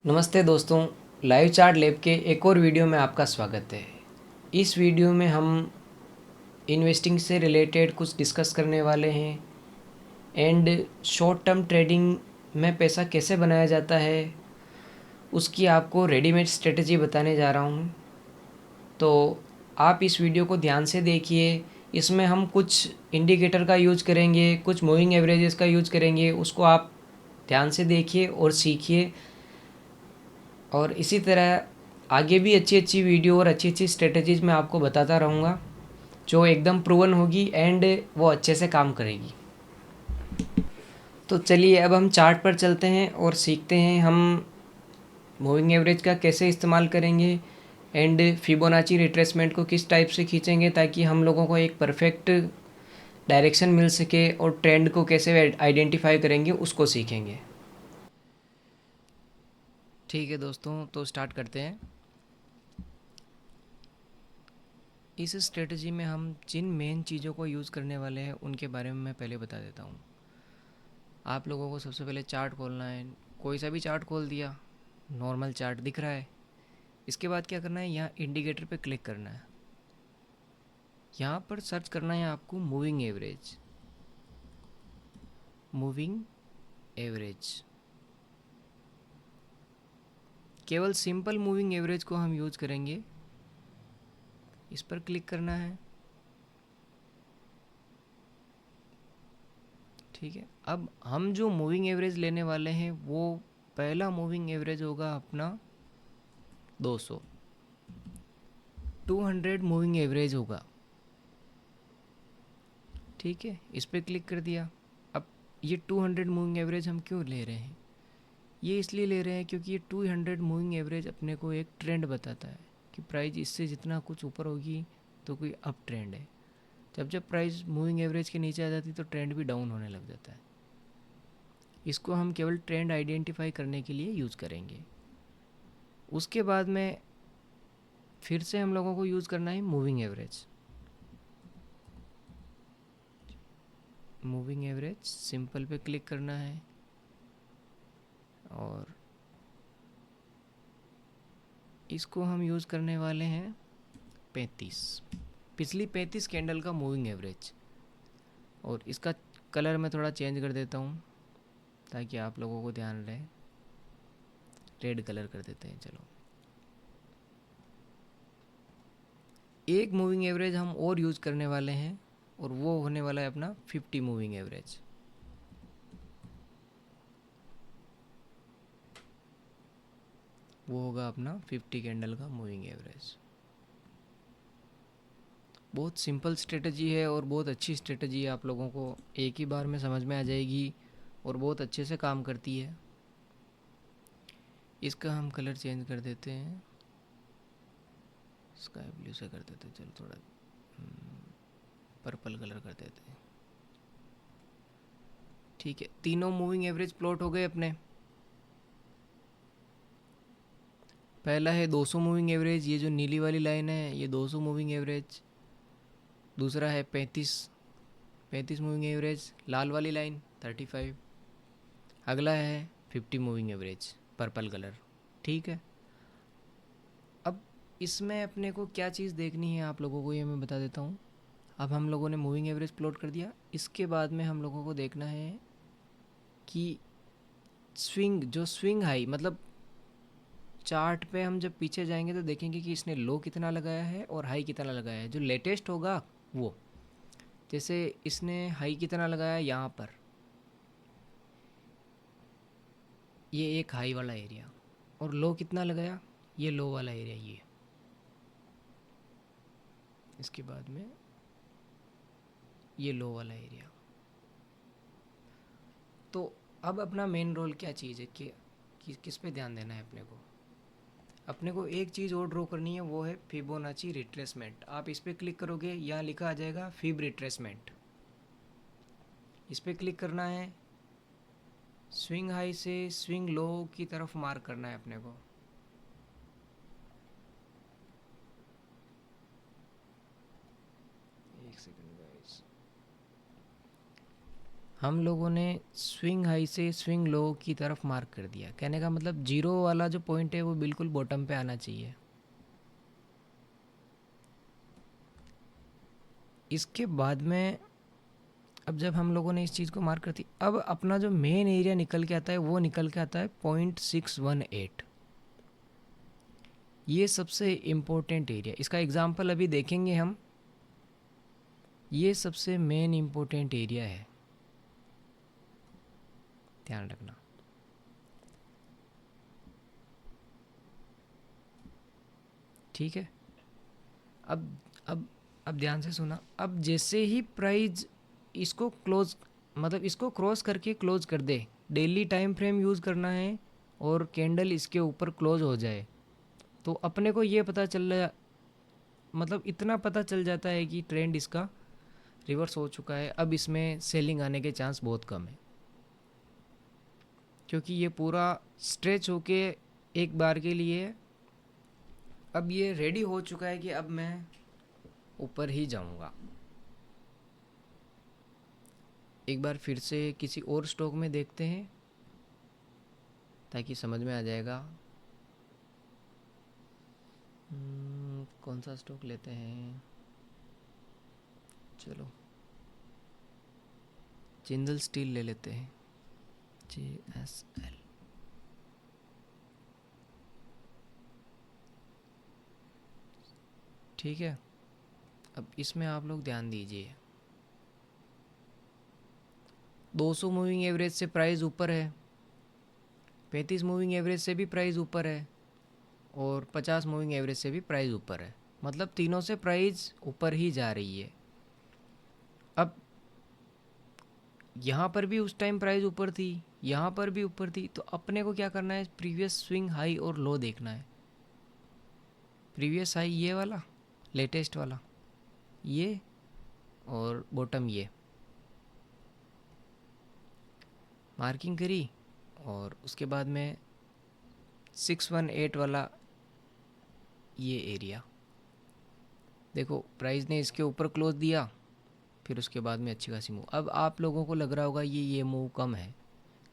नमस्ते दोस्तों, live chart lab के एक और वीडियो में आपका स्वागत है। इस वीडियो में हम इन्वेस्टिंग से रिलेटेड कुछ डिस्कस करने वाले हैं एंड शॉर्ट टर्म ट्रेडिंग में पैसा कैसे बनाया जाता है उसकी आपको रेडीमेड स्ट्रेटजी बताने जा रहा हूँ। तो आप इस वीडियो को ध्यान से देखिए। इसमें हम कुछ इंडिकेटर का यूज़ करेंगे, कुछ मूविंग एवरेजेस का यूज़ करेंगे, उसको आप ध्यान से देखिए और सीखिए। और इसी तरह आगे भी अच्छी अच्छी वीडियो और अच्छी अच्छी स्ट्रेटजीज़ मैं आपको बताता रहूँगा जो एकदम प्रूवन होगी एंड वो अच्छे से काम करेगी। तो चलिए अब हम चार्ट पर चलते हैं और सीखते हैं हम मूविंग एवरेज का कैसे इस्तेमाल करेंगे एंड फिबोनाची रिट्रेसमेंट को किस टाइप से खींचेंगे ताकि हम लोगों को एक परफेक्ट डायरेक्शन मिल सके, और ट्रेंड को कैसे आइडेंटिफाई करेंगे उसको सीखेंगे। ठीक है दोस्तों, तो स्टार्ट करते हैं। इस स्ट्रेटजी में हम जिन मेन चीज़ों को यूज़ करने वाले हैं उनके बारे में मैं पहले बता देता हूँ। आप लोगों को सबसे पहले चार्ट खोलना है। कोई सा भी चार्ट खोल दिया, नॉर्मल चार्ट दिख रहा है। इसके बाद क्या करना है, यहाँ इंडिकेटर पे क्लिक करना है। यहाँ पर सर्च करना है आपको मूविंग एवरेज। मूविंग एवरेज, केवल सिंपल मूविंग एवरेज को हम यूज़ करेंगे। इस पर क्लिक करना है। ठीक है, अब हम जो मूविंग एवरेज लेने वाले हैं वो पहला मूविंग एवरेज होगा अपना 200। 200 मूविंग एवरेज होगा। ठीक है, इस पर क्लिक कर दिया। अब ये 200 मूविंग एवरेज हम क्यों ले रहे हैं? ये इसलिए ले रहे हैं क्योंकि ये 200 मूविंग एवरेज अपने को एक ट्रेंड बताता है कि प्राइस इससे जितना कुछ ऊपर होगी तो कोई अप ट्रेंड है। जब जब प्राइस मूविंग एवरेज के नीचे आ जाती तो ट्रेंड भी डाउन होने लग जाता है। इसको हम केवल ट्रेंड आइडेंटिफाई करने के लिए यूज़ करेंगे। उसके बाद में फिर से हम लोगों को यूज़ करना है moving average. Moving average simple पे क्लिक करना है और इसको हम यूज़ करने वाले हैं 35, पिछली 35 कैंडल का मूविंग एवरेज। और इसका कलर मैं थोड़ा चेंज कर देता हूँ ताकि आप लोगों को ध्यान रहे। रेड कलर कर देते हैं। चलो, एक मूविंग एवरेज हम और यूज़ करने वाले हैं और वो होने वाला है अपना 50 मूविंग एवरेज। वो होगा अपना 50 कैंडल का मूविंग एवरेज। बहुत सिंपल स्ट्रेटजी है और बहुत अच्छी स्ट्रेटजी है। आप लोगों को एक ही बार में समझ में आ जाएगी और बहुत अच्छे से काम करती है। इसका हम कलर चेंज कर देते हैं, स्काई ब्लू से कर देते हैं। चलो थोड़ा पर्पल कलर कर देते हैं। ठीक है, तीनों मूविंग एवरेज प्लॉट हो गए अपने। पहला है 200 मूविंग एवरेज, ये जो नीली वाली लाइन है ये 200 मूविंग एवरेज। दूसरा है 35 मूविंग एवरेज, लाल वाली लाइन 35। अगला है 50 मूविंग एवरेज, पर्पल कलर। ठीक है, अब इसमें अपने को क्या चीज़ देखनी है आप लोगों को ये मैं बता देता हूँ। अब हम लोगों ने मूविंग एवरेज प्लॉट कर दिया। इसके बाद में हम लोगों को देखना है कि स्विंग हाई, मतलब चार्ट पे हम जब पीछे जाएंगे तो देखेंगे कि इसने लो कितना लगाया है और हाई कितना लगाया है। जो लेटेस्ट होगा वो, जैसे इसने हाई कितना लगाया यहाँ पर, ये एक हाई वाला एरिया, और लो कितना लगाया, ये लो वाला एरिया ये। इसके बाद में ये लो वाला एरिया। तो अब अपना मेन रोल क्या चीज़ है कि किस पे ध्यान देना है अपने को। अपने को एक चीज़ और ड्रॉ करनी है, वो है फिबोनाची रिट्रेसमेंट। आप इस पर क्लिक करोगे, यहाँ लिखा आ जाएगा फिब रिट्रेसमेंट। इस पर क्लिक करना है। स्विंग हाई से स्विंग लो की तरफ मार्क करना है अपने को। एक सेकंड गाइस। हम लोगों ने स्विंग हाई से स्विंग लो की तरफ मार्क कर दिया। कहने का मतलब जीरो वाला जो पॉइंट है वो बिल्कुल बॉटम पे आना चाहिए। इसके बाद में अब जब हम लोगों ने इस चीज़ को मार्क करती, अब अपना जो मेन एरिया निकल के आता है वो निकल के आता है 0.618। ये सबसे इम्पोर्टेंट एरिया, इसका एग्जांपल अभी देखेंगे हम। ये सबसे मेन इम्पोर्टेंट एरिया है, ध्यान रखना। ठीक है। अब अब अब ध्यान से सुना। अब जैसे ही प्राइस इसको क्लोज, मतलब इसको क्रॉस करके क्लोज कर दे, डेली टाइम फ्रेम यूज़ करना है और कैंडल इसके ऊपर क्लोज हो जाए, तो अपने को ये पता चल रहा, मतलब इतना पता चल जाता है कि ट्रेंड इसका रिवर्स हो चुका है। अब इसमें सेलिंग आने के चांस बहुत कम है, क्योंकि ये पूरा स्ट्रेच होके एक बार के लिए अब ये रेडी हो चुका है कि अब मैं ऊपर ही जाऊंगा। एक बार फिर से किसी और स्टॉक में देखते हैं ताकि समझ में आ जाएगा। कौन सा स्टॉक लेते हैं, चलो जिंदल स्टील ले लेते हैं, JSL। ठीक है। अब इसमें आप लोग ध्यान दीजिए, 200 मूविंग एवरेज से प्राइस ऊपर है, 35 मूविंग एवरेज से भी प्राइस ऊपर है और 50 मूविंग एवरेज से भी प्राइस ऊपर है। मतलब तीनों से प्राइस ऊपर ही जा रही है। अब यहाँ पर भी उस टाइम प्राइस ऊपर थी, यहाँ पर भी ऊपर थी, तो अपने को क्या करना है, प्रीवियस स्विंग हाई और लो देखना है। प्रीवियस हाई ये वाला, लेटेस्ट वाला ये, और बॉटम ये, मार्किंग करी। और उसके बाद में 618 वाला ये एरिया देखो, प्राइस ने इसके ऊपर क्लोज दिया, फिर उसके बाद में अच्छी खासी मूव। अब आप लोगों को लग रहा होगा ये मूव कम है,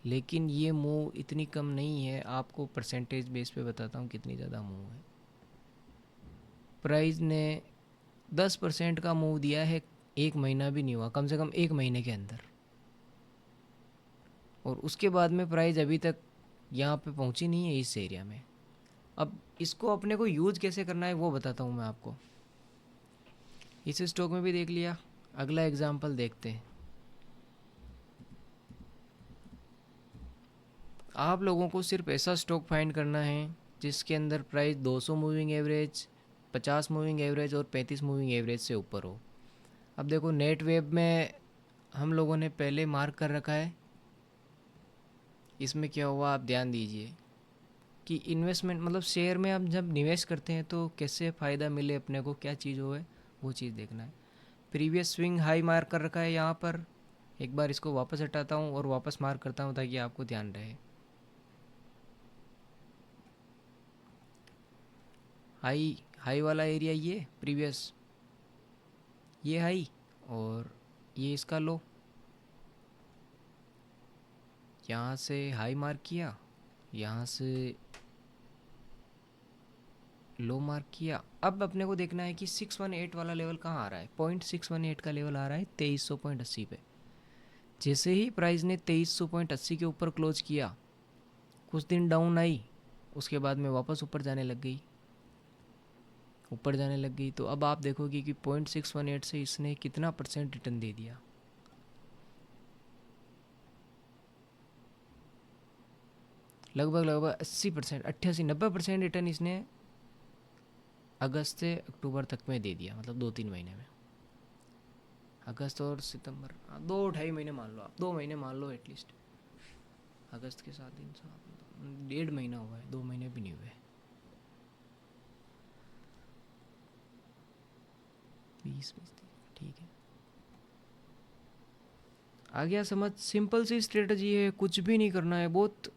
लेकिन ये मूव इतनी कम नहीं है। आपको परसेंटेज बेस पे बताता हूँ कितनी ज़्यादा मूव है। प्राइस ने 10% का मूव दिया है, एक महीना भी नहीं हुआ, कम से कम एक महीने के अंदर। और उसके बाद में प्राइस अभी तक यहाँ पे पहुँची नहीं है इस एरिया में। अब इसको अपने को यूज़ कैसे करना है वो बताता हूँ मैं आपको। इस स्टॉक में भी देख लिया, अगला एग्जांपल देखते हैं। आप लोगों को सिर्फ ऐसा स्टॉक फाइंड करना है जिसके अंदर price 200 moving average, 50 moving average और 35 मूविंग एवरेज से ऊपर हो। अब देखो नेट वेब में हम लोगों ने पहले मार्क कर रखा है। इसमें क्या हुआ आप ध्यान दीजिए कि इन्वेस्टमेंट, मतलब शेयर में आप जब निवेश करते हैं तो कैसे फ़ायदा मिले अपने को, क्या चीज़ हो है वो चीज़ देखना है। प्रीवियस स्विंग हाई मार्क कर रखा है यहाँ पर। एक बार इसको वापस हटाता हूँ और वापस मार्क करता हूँ ताकि आपको ध्यान रहे। हाई वाला एरिया ये प्रीवियस, ये हाई और ये इसका लो। यहाँ से हाई मार्क किया, यहाँ से लो मार्क किया। अब अपने को देखना है कि 618 वाला लेवल कहाँ आ रहा है। 0.618 का लेवल आ रहा है 2300.80 पे। जैसे ही प्राइस ने 2300.80 के ऊपर क्लोज किया, कुछ दिन डाउन आई, उसके बाद में वापस ऊपर जाने लग गई, ऊपर जाने लग गई। तो अब आप देखोगे कि 0.618 से इसने कितना परसेंट रिटर्न दे दिया। लगभग 80%, 88-90% रिटर्न इसने अगस्त से अक्टूबर तक में दे दिया, मतलब 2-3 महीने में। अगस्त और सितंबर, 2-2.5 महीने मान लो आप, 2 महीने मान लो एटलीस्ट। अगस्त के 7 दिन, 1.5 महीना हुआ है, 2 महीने भी नहीं हुए। 20 ठीक है, आ गया समझ। सिंपल सी स्ट्रेटजी है, कुछ भी नहीं करना है बहुत।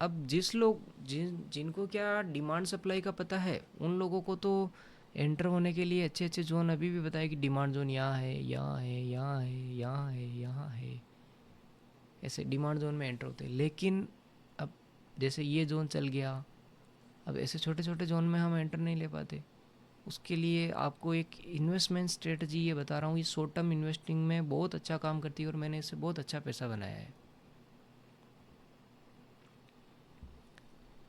अब जिनको क्या डिमांड सप्लाई का पता है, उन लोगों को तो एंटर होने के लिए अच्छे अच्छे जोन अभी भी बताया कि डिमांड जोन यहाँ है, यहाँ है, यहाँ है, यहाँ है, यहाँ है। ऐसे डिमांड जोन में एंटर होते हैं। लेकिन अब जैसे ये जोन चल गया, अब ऐसे छोटे छोटे जोन में हम एंटर नहीं ले पाते। उसके लिए आपको एक इन्वेस्टमेंट स्ट्रेटजी ये बता रहा हूँ, ये शॉर्ट टर्म इन्वेस्टिंग में बहुत अच्छा काम करती है और मैंने इससे बहुत अच्छा पैसा बनाया है।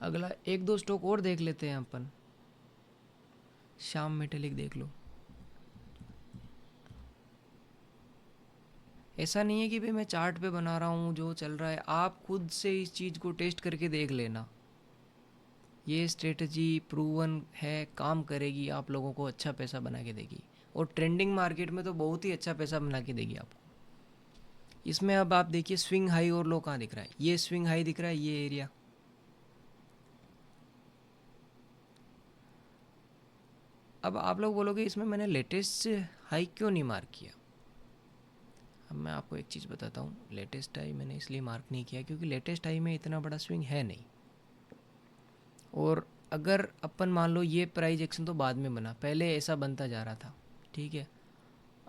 अगला एक दो स्टॉक और देख लेते हैं अपन। श्याम मेटेलिक देख लो। ऐसा नहीं है कि भाई मैं चार्ट पे बना रहा हूँ जो चल रहा है, आप खुद से इस चीज़ को टेस्ट करके देख लेना। ये स्ट्रेटजी प्रूवन है, काम करेगी, आप लोगों को अच्छा पैसा बना के देगी और ट्रेंडिंग मार्केट में तो बहुत ही अच्छा पैसा बना के देगी आपको। इसमें अब आप देखिए स्विंग हाई और लो कहाँ दिख रहा है, ये स्विंग हाई दिख रहा है, ये एरिया। अब आप लोग बोलोगे इसमें मैंने लेटेस्ट हाई क्यों नहीं मार्क किया। अब मैं आपको एक चीज़ बताता हूँ, लेटेस्ट हाई मैंने इसलिए मार्क नहीं किया क्योंकि लेटेस्ट हाई में इतना बड़ा स्विंग है नहीं। और अगर अपन मान लो ये प्राइस एक्शन तो बाद में बना, पहले ऐसा बनता जा रहा था, ठीक है।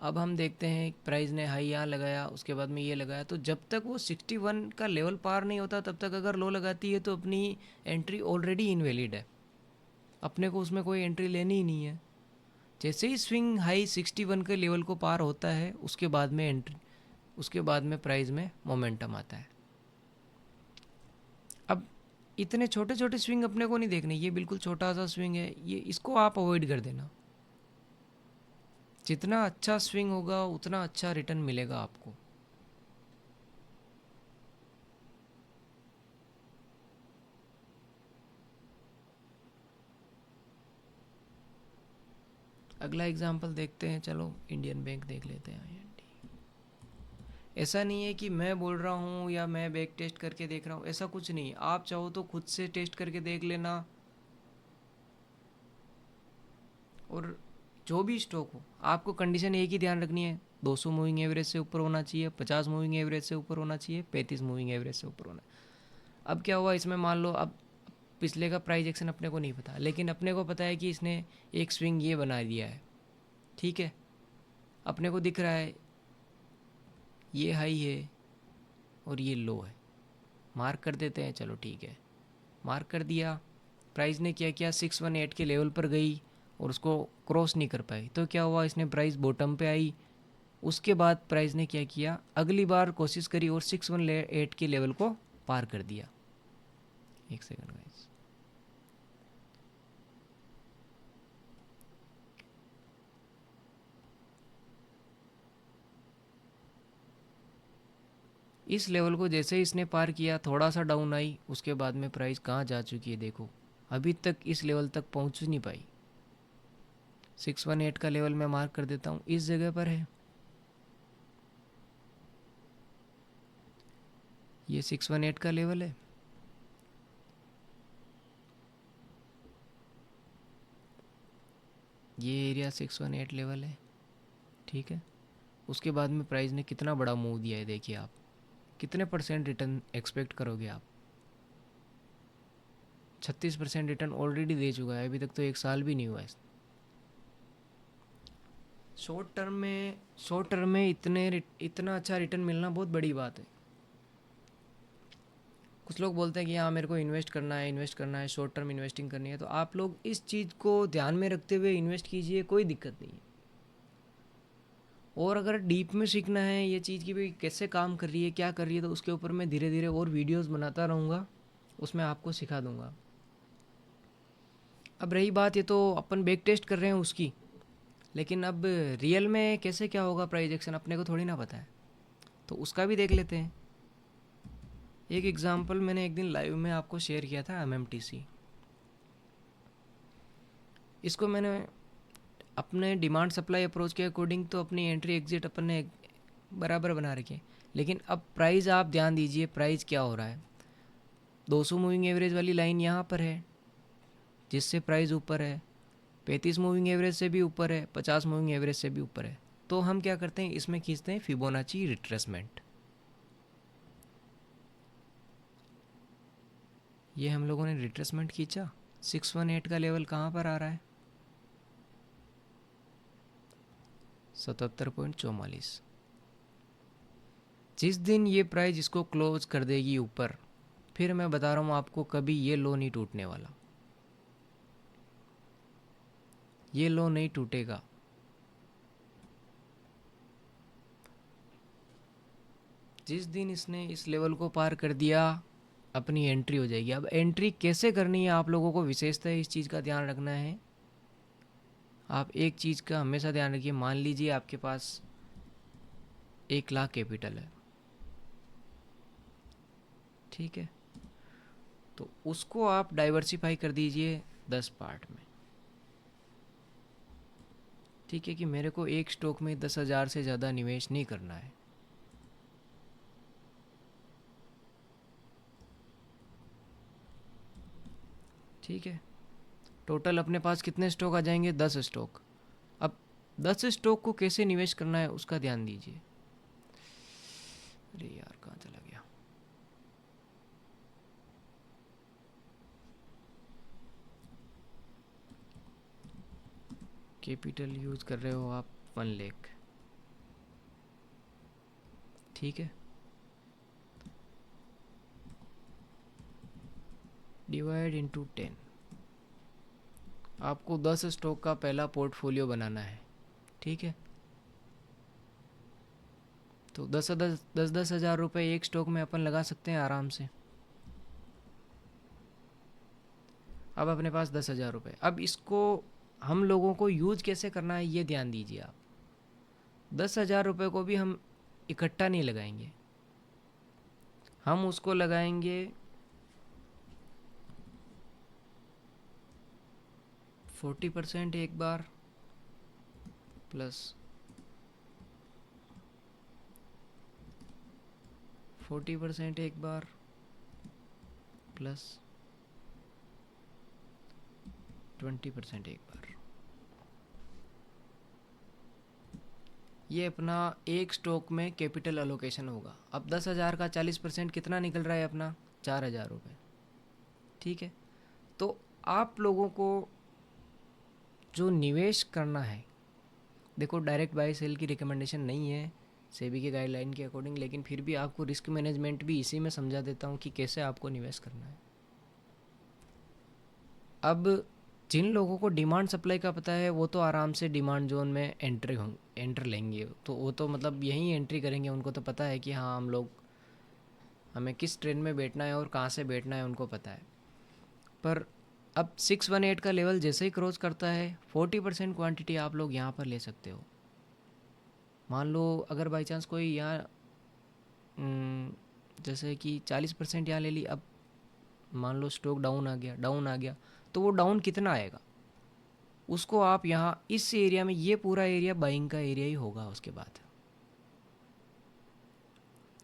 अब हम देखते हैं प्राइस ने हाई यहाँ लगाया, उसके बाद में ये लगाया, तो जब तक वो 61 का लेवल पार नहीं होता तब तक अगर लो लगाती है तो अपनी एंट्री ऑलरेडी इनवैलिड है, अपने को उसमें कोई एंट्री लेनी ही नहीं है। जैसे ही स्विंग हाई 61 के लेवल को पार होता है उसके बाद में एंट्री, उसके बाद में प्राइस में मोमेंटम आता है। अब इतने छोटे छोटे स्विंग अपने को नहीं देखने, ये बिल्कुल छोटा सा स्विंग है, ये इसको आप अवॉइड कर देना। जितना अच्छा स्विंग होगा उतना अच्छा रिटर्न मिलेगा आपको। अगला एग्जांपल देखते हैं, चलो इंडियन बैंक देख लेते हैं, IND। ऐसा नहीं है कि मैं बोल रहा हूँ या मैं बैक टेस्ट करके देख रहा हूँ, ऐसा कुछ नहीं। आप चाहो तो खुद से टेस्ट करके देख लेना। और जो भी स्टॉक हो, आपको कंडीशन एक ही ध्यान रखनी है, 200 मूविंग एवरेज से ऊपर होना चाहिए, 50 मूविंग एवरेज से ऊपर होना चाहिए, 35 मूविंग एवरेज से ऊपर होना। अब क्या हुआ इसमें, मान लो अब पिछले का प्राइस एक्शन अपने को नहीं पता, लेकिन अपने को पता है कि इसने एक स्विंग ये बना दिया है, ठीक है। अपने को दिख रहा है ये हाई है और ये लो है, मार्क कर देते हैं, चलो ठीक है, मार्क कर दिया। प्राइस ने क्या किया, 618 के लेवल पर गई और उसको क्रॉस नहीं कर पाई, तो क्या हुआ, इसने प्राइस बॉटम पे आई। उसके बाद प्राइस ने क्या किया, अगली बार कोशिश करी और 618 के लेवल को पार कर दिया। एक सेकंड गाइस, इस लेवल को जैसे ही इसने पार किया, थोड़ा सा डाउन आई, उसके बाद में प्राइस कहाँ जा चुकी है देखो, अभी तक इस लेवल तक पहुँच नहीं पाई। 618 का लेवल मैं मार्क कर देता हूँ, इस जगह पर है ये 618 का लेवल है। ये एरिया 618 लेवल है, ठीक है। उसके बाद में प्राइस ने कितना बड़ा मूव दिया है देखिए आप, कितने परसेंट रिटर्न एक्सपेक्ट करोगे आप। 36% रिटर्न ऑलरेडी दे चुका है, अभी तक तो एक साल भी नहीं हुआ है। शॉर्ट टर्म में इतना अच्छा रिटर्न मिलना बहुत बड़ी बात है। कुछ लोग बोलते हैं कि हाँ मेरे को इन्वेस्ट करना है, शॉर्ट टर्म इन्वेस्टिंग करनी है, तो आप लोग इस चीज़ को ध्यान में रखते हुए इन्वेस्ट कीजिए, कोई दिक्कत नहीं है। और अगर डीप में सीखना है ये चीज़ कि भाई कैसे काम कर रही है, क्या कर रही है, तो उसके ऊपर मैं धीरे धीरे और वीडियोस बनाता रहूँगा, उसमें आपको सिखा दूँगा। अब रही बात, ये तो अपन बैक टेस्ट कर रहे हैं उसकी, लेकिन अब रियल में कैसे क्या होगा प्राइस एक्शन अपने को थोड़ी ना पता है, तो उसका भी देख लेते हैं। एक एग्ज़ाम्पल मैंने एक दिन लाइव में आपको शेयर किया था, MMTC। इसको मैंने अपने डिमांड सप्लाई अप्रोच के अकॉर्डिंग तो अपनी एंट्री एग्जिट अपन ने बराबर बना रखी है, लेकिन अब प्राइस आप ध्यान दीजिए, प्राइस क्या हो रहा है। 200 मूविंग एवरेज वाली लाइन यहाँ पर है जिससे प्राइस ऊपर है, 35 मूविंग एवरेज से भी ऊपर है, 50 मूविंग एवरेज से भी ऊपर है। तो हम क्या करते हैं, इसमें खींचते हैं फिबोनाची रिट्रेसमेंट। ये हम लोगों ने रिट्रेसमेंट खींचा, 618 का लेवल कहाँ पर आ रहा है, 77.44। जिस दिन ये प्राइस इसको क्लोज कर देगी ऊपर, फिर मैं बता रहा हूँ आपको, कभी ये लो नहीं टूटने वाला, ये लो नहीं टूटेगा। जिस दिन इसने इस लेवल को पार कर दिया, अपनी एंट्री हो जाएगी। अब एंट्री कैसे करनी है आप लोगों को विशेषतः इस चीज़ का ध्यान रखना है। आप एक चीज़ का हमेशा ध्यान रखिए, मान लीजिए आपके पास 1 लाख कैपिटल है, ठीक है, तो उसको आप डाइवर्सिफाई कर दीजिए 10 पार्ट में। ठीक है कि मेरे को एक स्टॉक में 10,000 से ज़्यादा निवेश नहीं करना है। ठीक है, टोटल अपने पास कितने स्टॉक आ जाएंगे? 10 स्टॉक। अब 10 स्टॉक को कैसे निवेश करना है उसका ध्यान दीजिए। अरे यार, कहाँ चला गया? कैपिटल यूज कर रहे हो आप 1 लाख, ठीक है, डिवाइड इंटू 10। आपको 10 स्टॉक का पहला पोर्टफोलियो बनाना है, ठीक है। तो 10,000 रुपये एक स्टॉक में अपन लगा सकते हैं आराम से। अब अपने पास 10,000 रुपये, अब इसको हम लोगों को यूज कैसे करना है ये ध्यान दीजिए आप। 10,000 रुपये को भी हम इकट्ठा नहीं लगाएंगे, हम उसको लगाएंगे 40% एक बार, प्लस 40% एक बार, प्लस 20% एक बार। ये अपना एक स्टॉक में कैपिटल अलोकेशन होगा। अब 10,000 का 40% कितना निकल रहा है अपना? 4,000 रुपये, ठीक है। तो आप लोगों को जो निवेश करना है, देखो डायरेक्ट बाय सेल की रिकमेंडेशन नहीं है सेबी के गाइडलाइन के अकॉर्डिंग, लेकिन फिर भी आपको रिस्क मैनेजमेंट भी इसी में समझा देता हूँ कि कैसे आपको निवेश करना है। अब जिन लोगों को डिमांड सप्लाई का पता है वो तो आराम से डिमांड जोन में एंटर लेंगे, तो वो तो मतलब यहीं एंट्री करेंगे, उनको तो पता है कि हाँ हम लोग, हमें किस ट्रेन में बैठना है और कहाँ से बैठना है उनको पता है। पर अब 618 का लेवल जैसे ही क्रॉस करता है, 40% क्वांटिटी आप लोग यहाँ पर ले सकते हो। मान लो अगर बाई चांस कोई यहाँ जैसे कि 40% यहाँ ले ली, अब मान लो स्टॉक डाउन आ गया, तो वो डाउन कितना आएगा उसको आप यहाँ इस एरिया में, ये पूरा एरिया बाइंग का एरिया ही होगा। उसके बाद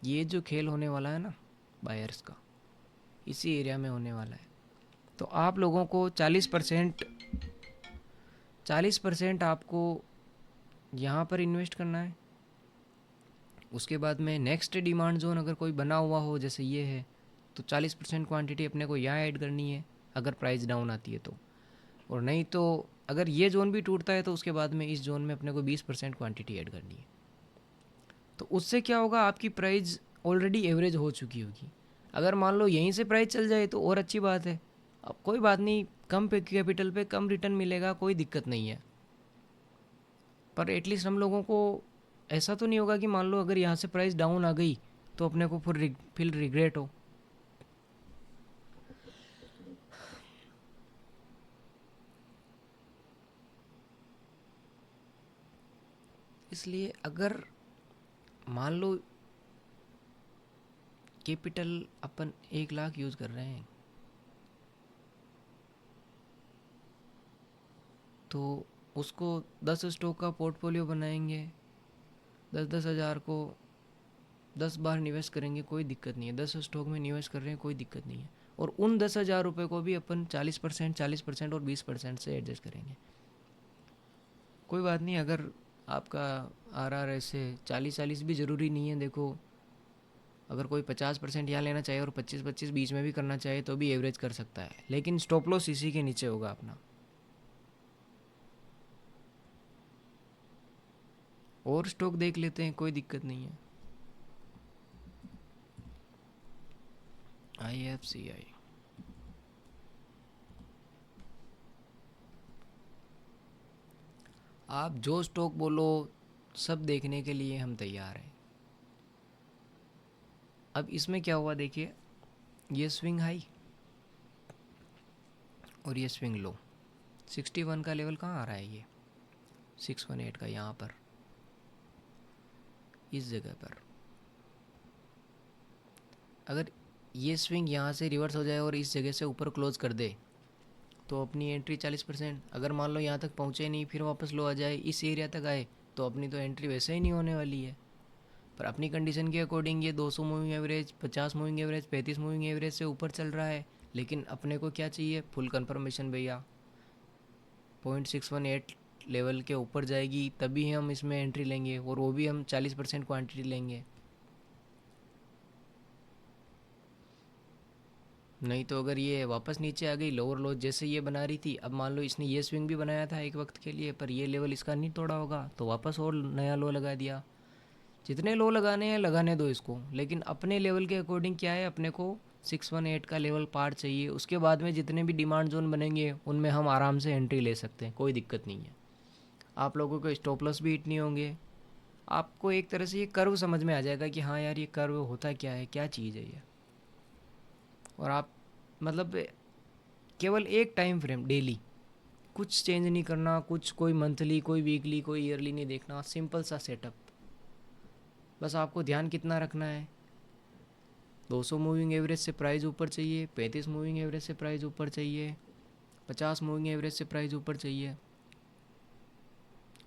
ये जो खेल होने वाला है ना बायर्स का, इसी एरिया में होने वाला है। तो आप लोगों को 40% आपको यहाँ पर इन्वेस्ट करना है। उसके बाद में नेक्स्ट डिमांड जोन अगर कोई बना हुआ हो जैसे ये है, तो 40% क्वांटिटी अपने को यहाँ ऐड करनी है अगर प्राइस डाउन आती है तो। और नहीं तो अगर ये जोन भी टूटता है तो उसके बाद में इस जोन में अपने को 20% क्वांटिटी ऐड करनी है। तो उससे क्या होगा, आपकी प्राइस ऑलरेडी एवरेज हो चुकी होगी। अगर मान लो यहीं से प्राइस चल जाए तो और अच्छी बात है, अब कोई बात नहीं, कम पे कैपिटल पे कम रिटर्न मिलेगा, कोई दिक्कत नहीं है। पर एटलीस्ट हम लोगों को ऐसा तो नहीं होगा कि मान लो अगर यहाँ से प्राइस डाउन आ गई तो अपने को फिर रिग्रेट हो। इसलिए अगर मान लो कैपिटल अपन 1 लाख यूज़ कर रहे हैं, तो उसको 10 स्टॉक का पोर्टफोलियो बनाएंगे, 10,000 को 10 बार निवेश करेंगे, कोई दिक्कत नहीं है। 10 स्टॉक में निवेश कर रहे हैं, कोई दिक्कत नहीं है। और उन 10,000 रुपये को भी अपन 40% और 20% से एडजस्ट करेंगे, कोई बात नहीं। अगर आपका आर ऐसे 40-40 भी ज़रूरी नहीं है। देखो अगर कोई 50% यहाँ लेना चाहे और 25-25 बीच में भी करना चाहे तो भी एवरेज कर सकता है, लेकिन स्टॉप लॉस इसी के नीचे होगा अपना। और स्टॉक देख लेते हैं, कोई दिक्कत नहीं है। IFCI। आप जो स्टॉक बोलो सब देखने के लिए हम तैयार हैं। अब इसमें क्या हुआ देखिए, ये स्विंग हाई और ये स्विंग लो। 61 का लेवल कहाँ आ रहा है, ये 618 का, यहाँ पर इस जगह पर। अगर ये स्विंग यहाँ से रिवर्स हो जाए और इस जगह से ऊपर क्लोज कर दे तो अपनी एंट्री 40%। अगर मान लो यहाँ तक पहुँचे नहीं, फिर वापस लो आ जाए, इस एरिया तक आए, तो अपनी तो एंट्री वैसे ही नहीं होने वाली है। पर अपनी कंडीशन के अकॉर्डिंग ये 200 moving average, 50 moving average, 35 moving average से ऊपर चल रहा है। लेकिन अपने को क्या चाहिए, फुल कंफर्मेशन भैया। 0.618 लेवल के ऊपर जाएगी तभी हम इसमें एंट्री लेंगे, और वो भी हम 40% क्वांटिटी लेंगे। नहीं तो अगर ये वापस नीचे आ गई, लोअर लो जैसे ये बना रही थी, अब मान लो इसने ये स्विंग भी बनाया था एक वक्त के लिए, पर ये लेवल इसका नहीं तोड़ा होगा, तो वापस और नया लो लगा दिया। जितने लो लगाने हैं लगाने दो इसको, लेकिन अपने लेवल के अकॉर्डिंग क्या है, अपने को 618 का लेवल पार चाहिए। उसके बाद में जितने भी डिमांड जोन बनेंगे उनमें हम आराम से एंट्री ले सकते हैं, कोई दिक्कत नहीं है। आप लोगों को स्टॉप लॉस भी हिट नहीं होंगे। आपको एक तरह से ये कर्व समझ में आ जाएगा कि हाँ यार ये कर्व होता क्या है, क्या चीज़ है ये। और आप मतलब केवल एक टाइम फ्रेम डेली, कुछ चेंज नहीं करना, कुछ कोई मंथली, कोई वीकली, कोई ईयरली नहीं देखना, सिंपल सा सेटअप। बस आपको ध्यान कितना रखना है, 200 मूविंग एवरेज से प्राइस ऊपर चाहिए, 35 मूविंग एवरेज से प्राइस ऊपर चाहिए, 50 मूविंग एवरेज से प्राइस ऊपर चाहिए,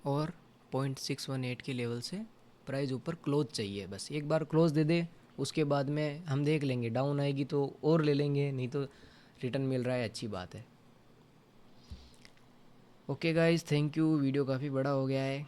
और 0.618 के लेवल से प्राइस ऊपर क्लोज चाहिए। बस एक बार क्लोज दे दे, उसके बाद में हम देख लेंगे, डाउन आएगी तो और ले लेंगे, नहीं तो रिटर्न मिल रहा है, अच्छी बात है। Okay guys, thank you. Video काफ़ी बड़ा हो गया है।